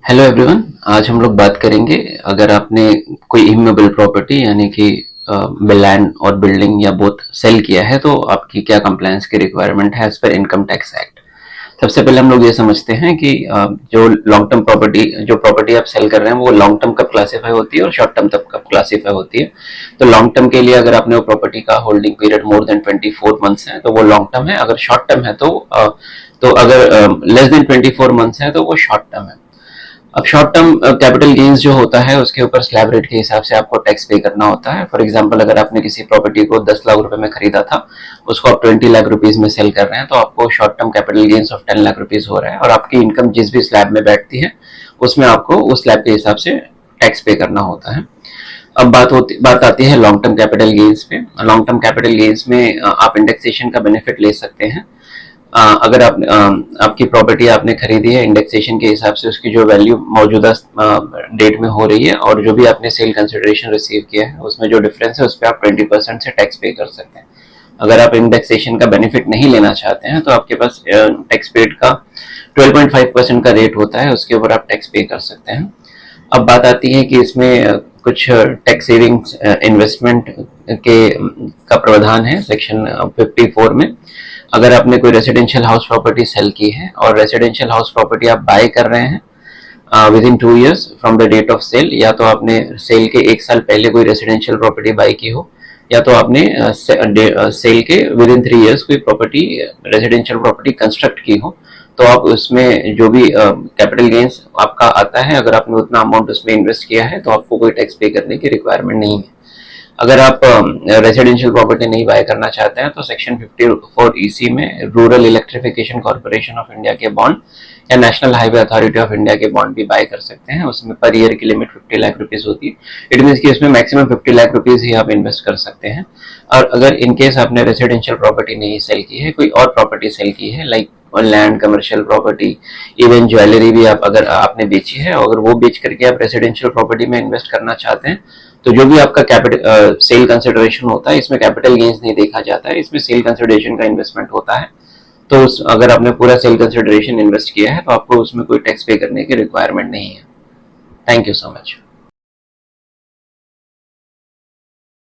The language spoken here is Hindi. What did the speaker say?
Hello everyone. आज हम लोग बात करेंगे, अगर आपने कोई इमूवेबल प्रॉपर्टी यानी कि लैंड और बिल्डिंग या बोथ सेल किया है तो आपकी क्या कंप्लायंस की रिक्वायरमेंट है as per income tax act. सबसे पहले हम लोग ये समझते हैं कि जो लॉन्ग टर्म प्रॉपर्टी जो प्रॉपर्टी आप सेल कर रहे हैं वो लॉन्ग टर्म कब क्लासीफाई होती है और शॉर्ट टर्म कब क्लासीफाई होती है। तो लॉन्ग टर्म के लिए अगर आपने वो प्रॉपर्टी का holding period more than 24 months है तो वो लॉन्ग टर्म है। अगर शॉर्ट टर्म है तो अगर लेस देन 24 मंथ्स है तो वो शॉर्ट टर्म है। अब शॉर्ट टर्म कैपिटल गेन्स जो होता है उसके ऊपर स्लैब रेट के हिसाब से आपको टैक्स पे करना होता है। फॉर एग्जांपल, अगर आपने किसी प्रॉपर्टी को 10 लाख रुपए में खरीदा था, उसको आप 20 लाख रुपीज में सेल कर रहे हैं तो आपको short term capital gains of 10 lakh rupees हो रहा है और आपकी इनकम जिस भी स्लैब में बैठती है उसमें आपको उस स्लैब के हिसाब से टैक्स पे करना होता है। अब बात आती है लॉन्ग टर्म कैपिटल गेन्स पे। लॉन्ग टर्म कैपिटल गेन्स में आप इंडेक्सेशन का बेनिफिट ले सकते हैं। अगर आपकी प्रॉपर्टी आपने खरीदी है, इंडेक्सेशन के हिसाब से उसकी जो वैल्यू मौजूदा डेट में हो रही है और जो भी आपने सेल कंसिडरेशन रिसीव किया है उसमें जो डिफरेंस है उस पर आप 20% से टैक्स पे कर सकते हैं। अगर आप इंडेक्सेशन का बेनिफिट नहीं लेना चाहते हैं तो आपके पास टैक्स पेड का 12.5% का रेट होता है, उसके ऊपर आप टैक्स पे कर सकते हैं। अब बात आती है कि इसमें कुछ टैक्स सेविंग्स इन्वेस्टमेंट के का प्रावधान है सेक्शन 54 में। अगर आपने कोई रेसिडेंशियल हाउस प्रॉपर्टी सेल की है और रेसिडेंशियल हाउस प्रॉपर्टी आप बाय कर रहे हैं within 2 years from the date of sale, या तो आपने सेल के 1 साल पहले कोई रेसिडेंशियल प्रॉपर्टी बाय की हो या तो आपने सेल के विद इन 3 years कोई प्रॉपर्टी रेसिडेंशियल प्रॉपर्टी कंस्ट्रक्ट की हो, तो आप उसमें जो भी कैपिटल गेन्स आपका आता है, अगर आपने उतना अमाउंट उसमें इन्वेस्ट किया है तो आपको कोई टैक्स पे करने की रिक्वायरमेंट नहीं है। अगर आप रेसिडेंशियल प्रॉपर्टी नहीं बाय करना चाहते हैं तो सेक्शन 54 ईसी में rural electrification corporation of India के बॉन्ड या national highway authority of India के बॉन्ड भी बाय कर सकते हैं। उसमें पर ईयर की लिमिट 50 लाख रुपीज होती है। इट मीन कि इसमें मैक्सिमम 50 लाख रुपीज ही आप इन्वेस्ट कर सकते हैं। और अगर इनकेस आपने रेसिडेंशियल प्रॉपर्टी नहीं सेल की है, कोई और प्रॉपर्टी सेल की है like land, commercial property, even jewellery भी आप अगर आपने बेची है, अगर वो बेच करके आप रेसिडेंशियल प्रॉपर्टी में इन्वेस्ट करना चाहते हैं तो जो भी आपका कैपिटल सेल कंसिडरेशन होता है इसमें कैपिटल गेन्स नहीं देखा जाता है, इसमें सेल कंसिडरेशन का इन्वेस्टमेंट होता है। तो अगर आपने पूरा सेल कंसिडरेशन इन्वेस्ट किया है तो आपको उसमें कोई टैक्स पे करने की रिक्वायरमेंट नहीं है। Thank you so much.